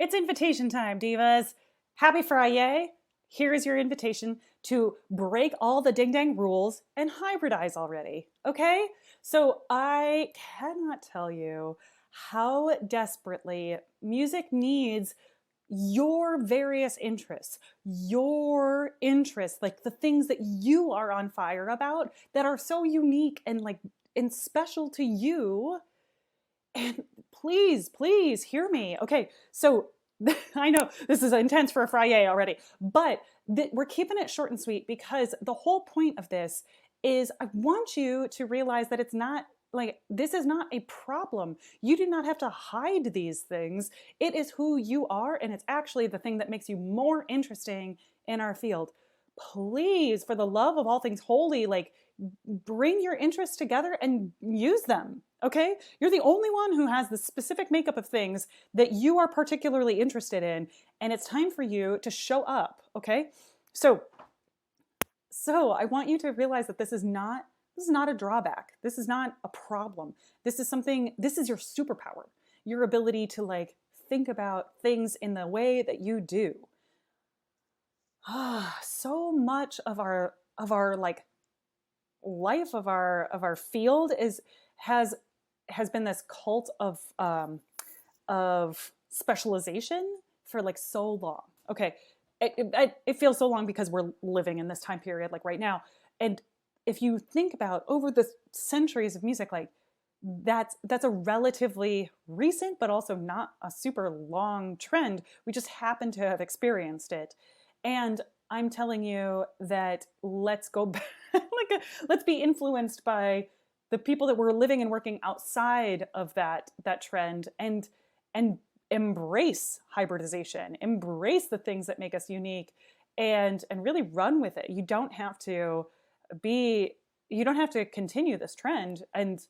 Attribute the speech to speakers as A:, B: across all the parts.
A: It's invitation time, divas. Happy Fri-YAY. Here is your invitation to break all the ding-dang rules and hybridize already, okay? So I cannot tell you how desperately music needs your various interests, like the things that you are on fire about that are so unique and special to you. And please hear me. Okay, so I know this is intense for a Fri-YAY already, but we're keeping it short and sweet because the whole point of this is I want you to realize that it's not like, this is not a problem. You do not have to hide these things. It is who you are, and it's actually the thing that makes you more interesting in our field. Please, for the love of all things holy, like, bring your interests together and use them, okay? You're the only one who has the specific makeup of things that you are particularly interested in, and it's time for you to show up, okay? So I want you to realize that this is not a drawback. This is not a problem. This is your superpower. Your ability to like think about things in the way that you do. So much of our like life of our field has been this cult of specialization for like so long. Okay, it feels so long because we're living in this time period like right now. And if you think about over the centuries of music, like that's a relatively recent but also not a super long trend. We just happen to have experienced it. And I'm telling you that let's go back, let's be influenced by the people that were living and working outside of that trend and embrace hybridization, embrace the things that make us unique, and really run with it. You don't have to continue this trend. And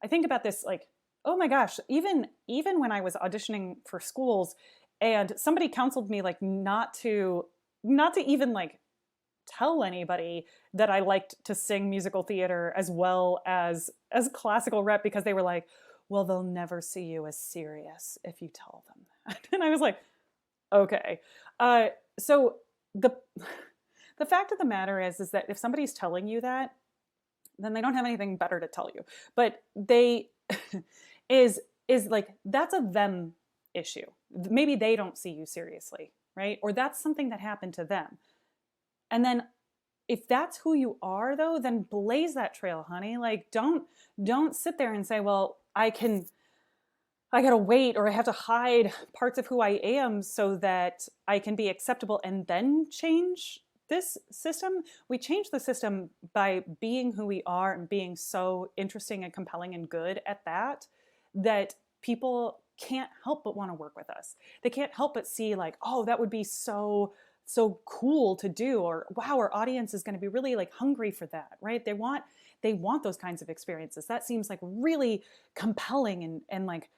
A: I think about this like, oh my gosh, even when I was auditioning for schools and somebody counseled me like not to even like tell anybody that I liked to sing musical theater as well as classical rep, because they were like, well, they'll never see you as serious if you tell them that. And I was like, okay. So the fact of the matter is that if somebody's telling you that, then they don't have anything better to tell you. But they is like, that's a them issue. Maybe they don't see you seriously, right? Or that's something that happened to them. And then if that's who you are though, then blaze that trail, honey. Like don't sit there and say, well, I gotta wait, or I have to hide parts of who I am so that I can be acceptable and then change this system. We change the system by being who we are and being so interesting and compelling and good at that people can't help but want to work with us. They can't help but see like, oh, that would be so cool to do, or wow, our audience is going to be really like hungry for that, right? They want those kinds of experiences. That seems like really compelling and like,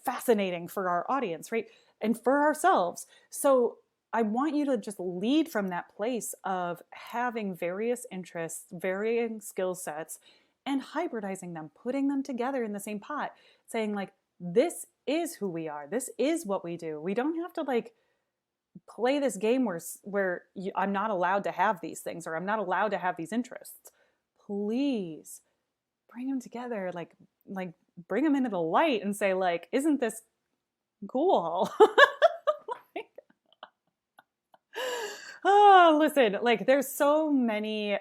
A: fascinating for our audience, right? And for ourselves. So I want you to just lead from that place of having various interests, varying skill sets, and hybridizing them, putting them together in the same pot, saying like, this is who we are. This is what we do. We don't have to like play this game where I'm not allowed to have these things, or I'm not allowed to have these interests. Please bring them together, like bring them into the light and say like, isn't this cool? Oh, listen, like there's so many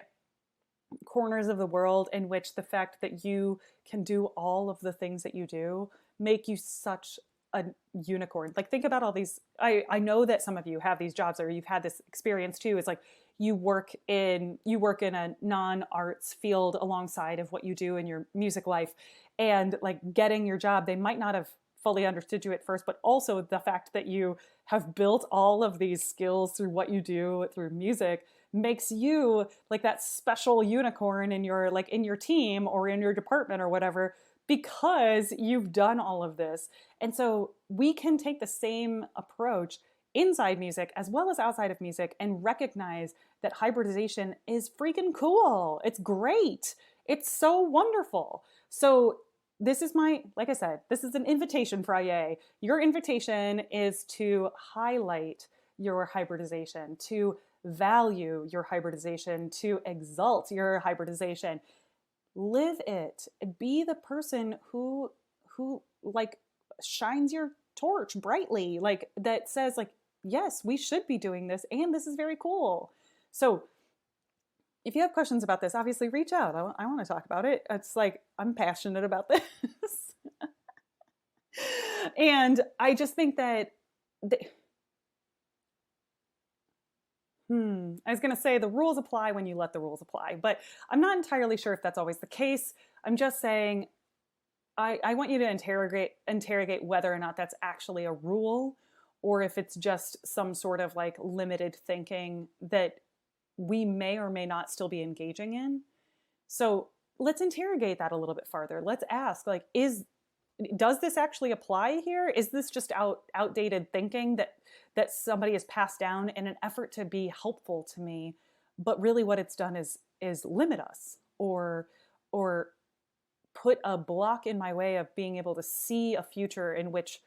A: corners of the world in which the fact that you can do all of the things that you do make you such a unicorn. Like think about all these, I know that some of you have these jobs, or you've had this experience too. It's like you work in a non-arts field alongside of what you do in your music life, and like getting your job, they might not have fully understood you at first, but also the fact that you have built all of these skills through what you do through music makes you like that special unicorn in your team or in your department or whatever, because you've done all of this. And so we can take the same approach inside music as well as outside of music and recognize that hybridization is freaking cool. It's great. It's so wonderful. So this is like I said, this is an invitation, Fri-YAY. Your invitation is to highlight your hybridization, to value your hybridization, to exalt your hybridization. Live it. Be the person who like shines your torch brightly, like that says like, yes, we should be doing this, and this is very cool. So if you have questions about this, obviously reach out. I want to talk about it. It's like, I'm passionate about this. And I just think that, I was going to say the rules apply when you let the rules apply, but I'm not entirely sure if that's always the case. I'm just saying, I want you to interrogate whether or not that's actually a rule, or if it's just some sort of like limited thinking that we may or may not still be engaging in. So let's interrogate that a little bit farther. Let's ask, like, does this actually apply here? Is this just outdated thinking that somebody has passed down in an effort to be helpful to me, but really what it's done is limit us, or put a block in my way of being able to see a future in which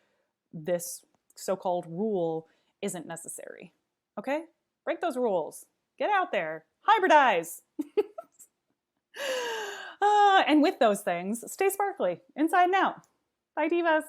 A: this so-called rule isn't necessary? Okay? Break those rules. Get out there. Hybridize. And with those things, stay sparkly, inside and out. Bye, divas.